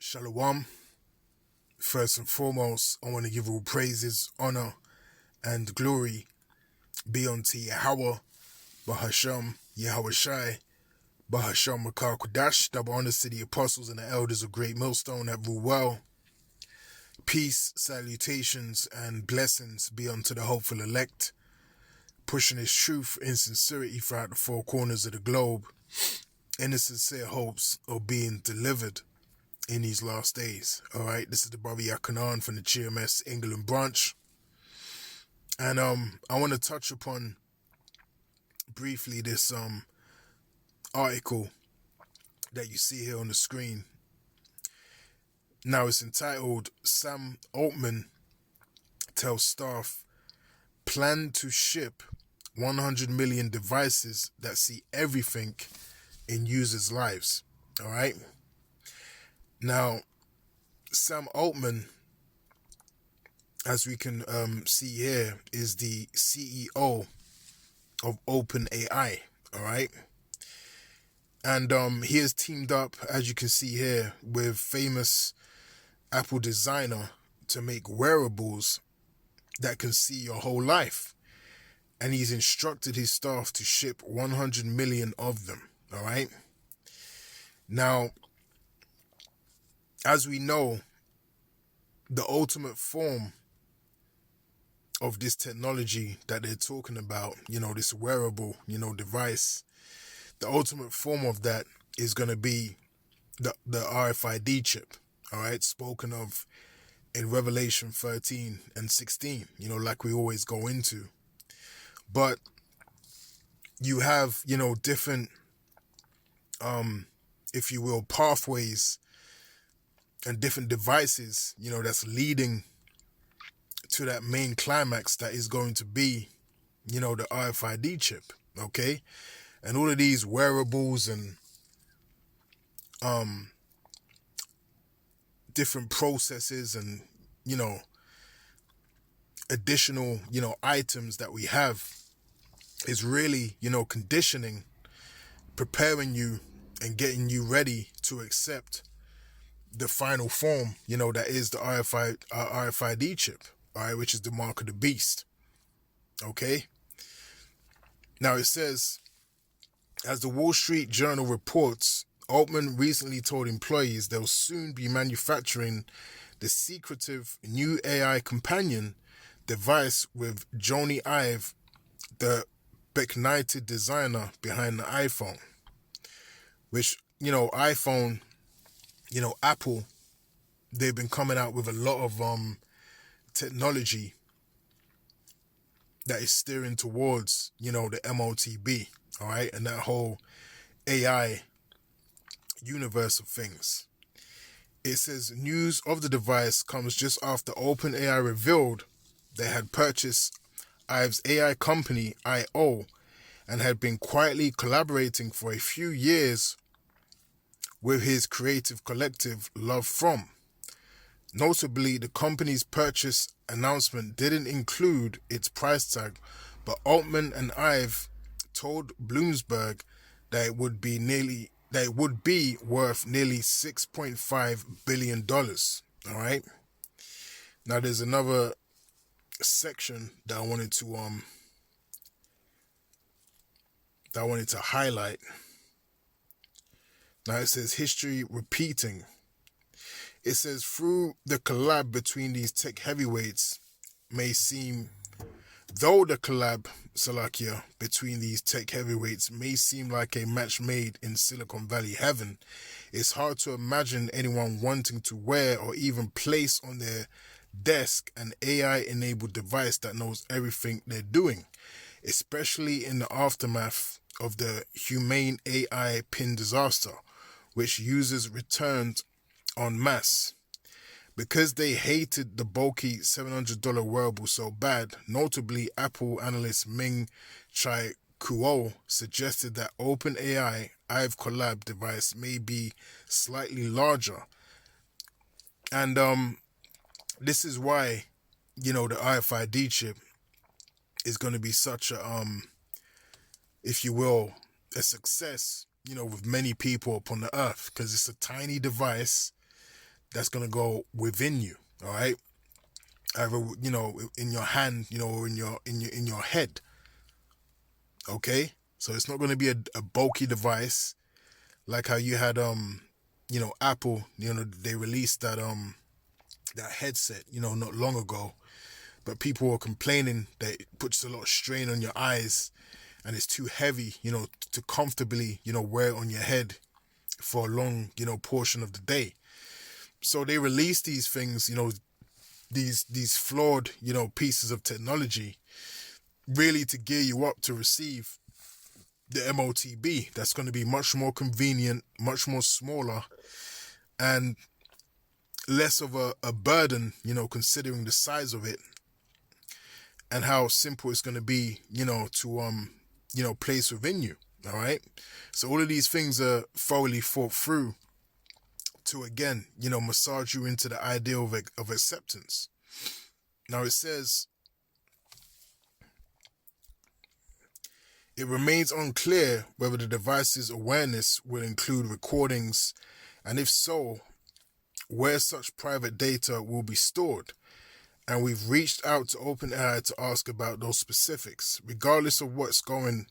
Shalom. First and foremost, I want to give all praises, honor, and glory be unto Yahweh, Bahasham, Yahweh Shai, Bahasham Makar Kodash. Double honors to the apostles and the elders of Great Millstone that rule well. Peace, salutations, and blessings be unto the hopeful elect, pushing his truth in sincerity throughout the four corners of the globe, in the sincere hopes of being delivered in these last days. All right, this is the brother Yakanan from the GMS England branch, and I want to touch upon briefly this article that you see here on the screen. Now it's entitled "Sam Altman tells staff plan to ship 100 million devices that see everything in users' lives." All right. Now, Sam Altman, as we can see here, is the CEO of OpenAI, all right? And he has teamed up, as you can see here, with famous Apple designer to make wearables that can see your whole life. And he's instructed his staff to ship 100 million of them, all right? Now, as we know, the ultimate form of this technology that they're talking about, this wearable, device, the ultimate form of that is going to be the RFID chip, all right, spoken of in Revelation 13 and 16, like we always go into. But you have, different, if you will, pathways and different devices, that's leading to that main climax that is going to be, the RFID chip, okay? And all of these wearables and different processes and, additional, items that we have is really, conditioning, preparing you and getting you ready to accept the final form, that is the RFID chip, all right, which is the mark of the beast, okay? Now it says, as the Wall Street Journal reports, Altman recently told employees they'll soon be manufacturing the secretive new AI companion device with Jony Ive, the beknighted designer behind the iPhone, which, iPhone, Apple, they've been coming out with a lot of technology that is steering towards, the MOTB, all right, and that whole AI universe of things. It says news of the device comes just after OpenAI revealed they had purchased Ive's AI company, I.O., and had been quietly collaborating for a few years with his creative collective Love From. Notably, the company's purchase announcement didn't include its price tag, but Altman and Ive told Bloomberg that it would be worth nearly $6.5 billion. All right. Now there's another section that I wanted to highlight. Now it says history repeating. It says through the collab between these tech heavyweights between these tech heavyweights may seem like a match made in Silicon Valley heaven, it's hard to imagine anyone wanting to wear or even place on their desk an AI-enabled device that knows everything they're doing, especially in the aftermath of the Humane AI pin disaster, which users returned en masse. Because they hated the bulky $700 wearable so bad, notably Apple analyst Ming-Chi Kuo suggested that OpenAI Ive collab device may be slightly larger. And this is why, the RFID chip is going to be such a, if you will, a success, with many people upon the earth, because it's a tiny device that's going to go within you. All right. Either, in your hand, or in your head. Okay. So it's not going to be a bulky device like how you had, Apple, they released that headset, not long ago, but people were complaining that it puts a lot of strain on your eyes and it's too heavy, to comfortably, wear it on your head for a long, portion of the day. So they released these things, these flawed, pieces of technology, really to gear you up to receive the MOTB. That's going to be much more convenient, much more smaller, and less of a burden, considering the size of it and how simple it's going to be, to place within you. All right. So all of these things are thoroughly thought through to, again, massage you into the idea of acceptance. Now it says, it remains unclear whether the device's awareness will include recordings, and if so, where such private data will be stored. And we've reached out to OpenAI to ask about those specifics, regardless of what's going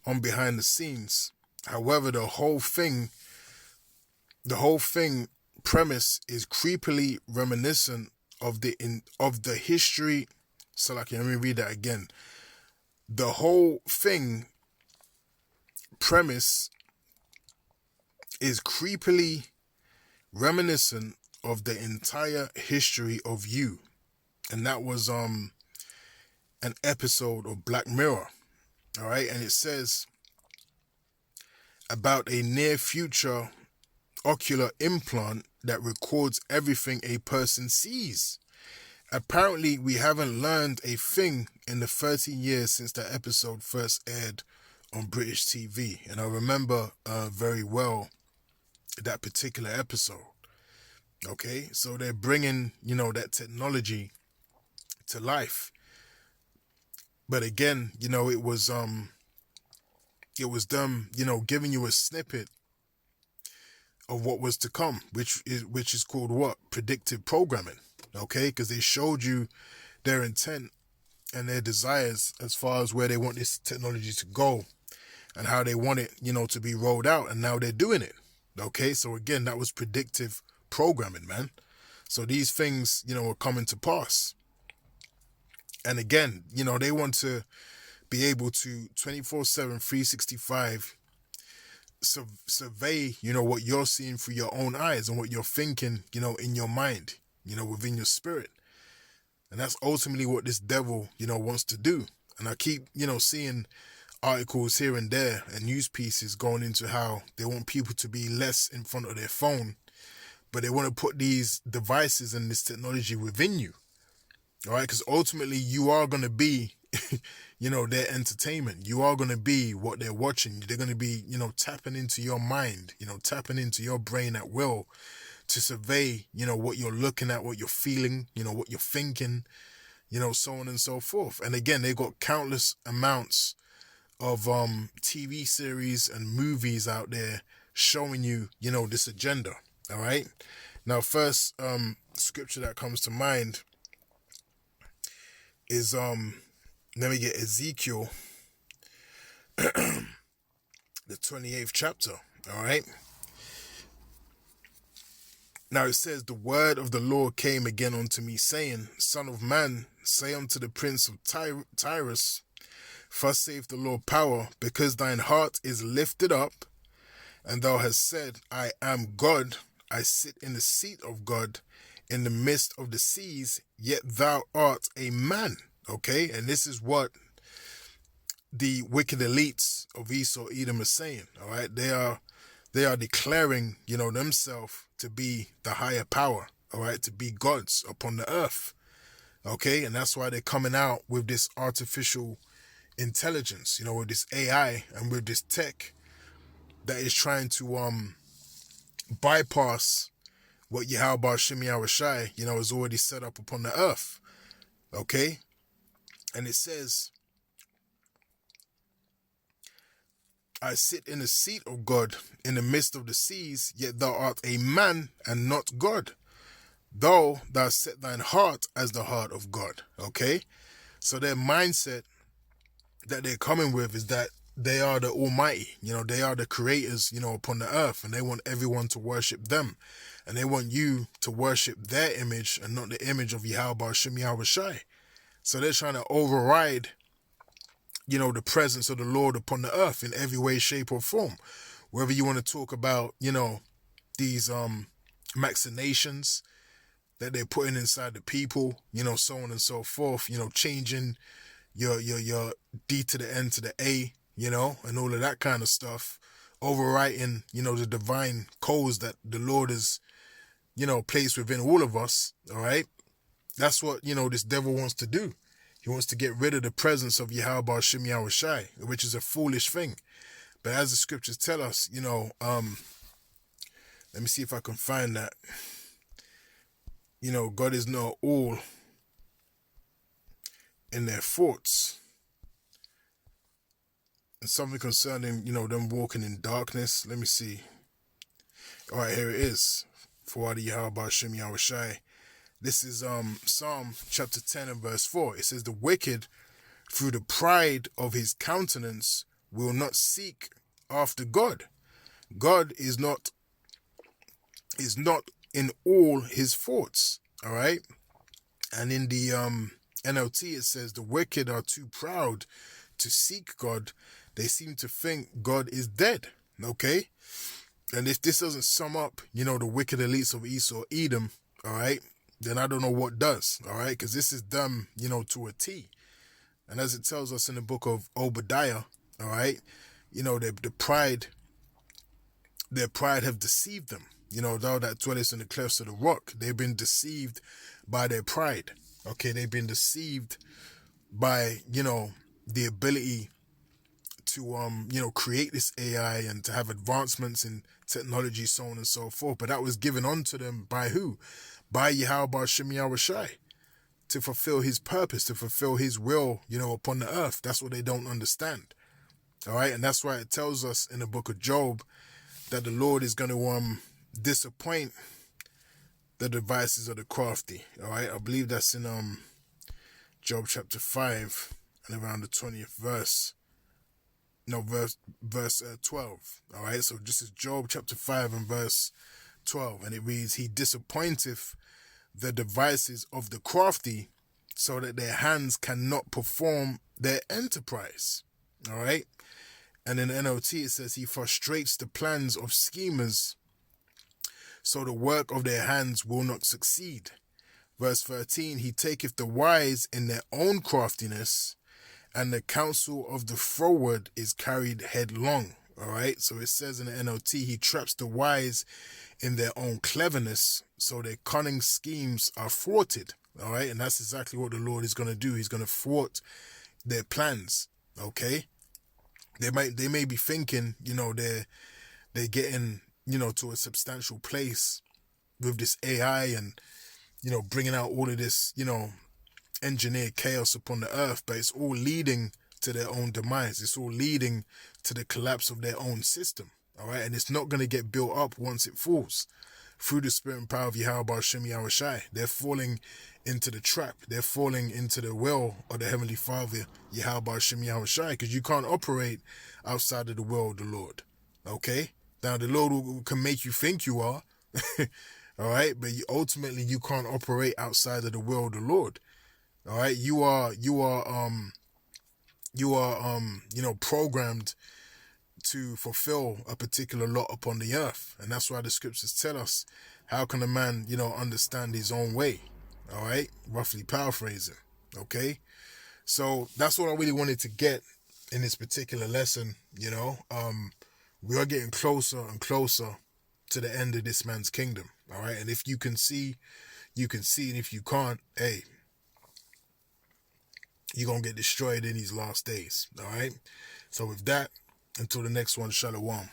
on behind the scenes. However, the whole thing premise is creepily reminiscent of the history. So, let me read that again. The whole thing premise is creepily reminiscent of the entire history of you. And that was an episode of Black Mirror. All right. And it says about a near future ocular implant that records everything a person sees. Apparently, we haven't learned a thing in the 30 years since that episode first aired on British TV. And I remember very well that particular episode. Okay. So they're bringing, that technology to life. But again, it was them, giving you a snippet of what was to come, which is called what? Predictive programming. Okay, because they showed you their intent and their desires as far as where they want this technology to go and how they want it, to be rolled out, and now they're doing it. Okay, so again, that was predictive programming, man. So these things, are coming to pass. And again, they want to be able to 24/7, 365 survey, what you're seeing through your own eyes and what you're thinking, in your mind, within your spirit. And that's ultimately what this devil, wants to do. And I keep, seeing articles here and there and news pieces going into how they want people to be less in front of their phone, but they want to put these devices and this technology within you. All right, because ultimately you are going to be, their entertainment. You are going to be what they're watching. They're going to be, tapping into your mind, tapping into your brain at will to survey, what you're looking at, what you're feeling, what you're thinking, so on and so forth. And again, they've got countless amounts of TV series and movies out there showing you, this agenda. All right. Now, first scripture that comes to mind is let me get Ezekiel, the 28th chapter. All right. Now it says, the word of the Lord came again unto me, saying, Son of man, say unto the prince of Tyrus, thus saith the Lord power, because thine heart is lifted up, and thou hast said, I am God, I sit in the seat of God, in the midst of the seas, yet thou art a man. Okay, and this is what the wicked elites of Esau Edom are saying. All right, they are declaring, themselves to be the higher power. All right, to be gods upon the earth. Okay, and that's why they're coming out with this artificial intelligence, with this AI and with this tech that is trying to bypass what Yahweh Shem Yahushai, is already set up upon the earth. Okay, and it says, I sit in the seat of God in the midst of the seas, yet thou art a man and not God. though thou set thine heart as the heart of God. Okay? So their mindset that they're coming with is that they are the Almighty, they are the creators, upon the earth, and they want everyone to worship them. And they want you to worship their image and not the image of Yahweh Shem Yahweh Shai. So they're trying to override, the presence of the Lord upon the earth in every way, shape, or form. Whether you want to talk about, these machinations that they're putting inside the people, so on and so forth, changing your D to the N to the A, and all of that kind of stuff, overwriting, the divine codes that the Lord has, placed within all of us, all right? That's what, this devil wants to do. He wants to get rid of the presence of Yahweh Shem Yahweh Shai, which is a foolish thing. But as the scriptures tell us, let me see if I can find that. God is not all in their thoughts. And something concerning, them walking in darkness. Let me see. All right, here it is. For the Yahweh Shem Yahweh Shai. This is Psalm chapter 10 and verse 4. It says, the wicked, through the pride of his countenance, will not seek after God. God is not in all his thoughts. All right. And in the NLT, it says, the wicked are too proud to seek God. They seem to think God is dead. Okay. And if this doesn't sum up, the wicked elites of Esau, Edom, all right, then I don't know what does, all right, because this is them, to a T. And as it tells us in the book of Obadiah, all right, their pride have deceived them. Thou that dwellest in the clefts of the rock, they've been deceived by their pride. Okay, they've been deceived by, the ability to, create this AI and to have advancements in technology, so on and so forth. But that was given unto them by who? By Yahweh Shem Yahweh Shai, to fulfill his purpose, to fulfill his will, upon the earth. That's what they don't understand. All right. And that's why it tells us in the book of Job that the Lord is going to disappoint the devices of the crafty. All right. I believe that's in Job chapter 5 and around the 20th verse. No, verse 12. All right. So this is Job chapter 5 and verse 12. And it reads, he disappointeth the devices of the crafty so that their hands cannot perform their enterprise. All right. And in NLT, it says he frustrates the plans of schemers so the work of their hands will not succeed. Verse 13, he taketh the wise in their own craftiness, and the counsel of the froward is carried headlong. All right. So it says in the NLT, he traps the wise in their own cleverness, so their cunning schemes are thwarted. All right. And that's exactly what the Lord is going to do. He's going to thwart their plans. Okay. They may be thinking, they're getting, to a substantial place with this AI and, bringing out all of this, engineered chaos upon the earth, but it's all leading to their own demise. It's all leading to the collapse of their own system. All right. And it's not going to get built up once it falls. Through the spirit and power of Yahweh Shem Yahweh Shai, they're falling into the trap. They're falling into the will of the Heavenly Father, Yahweh Shem Yahweh Shai, because you can't operate outside of the will of the Lord. Okay? Now, the Lord can make you think you are, all right? But ultimately, you can't operate outside of the will of the Lord. All right? You are programmed to fulfill a particular lot upon the earth. And that's why the scriptures tell us, how can a man, understand his own way? All right. Roughly paraphrasing. Okay. So that's what I really wanted to get in this particular lesson. We are getting closer and closer to the end of this man's kingdom. All right. And if you can see, you can see. And if you can't, hey, you're going to get destroyed in these last days. All right. So with that, until the next one, shalom.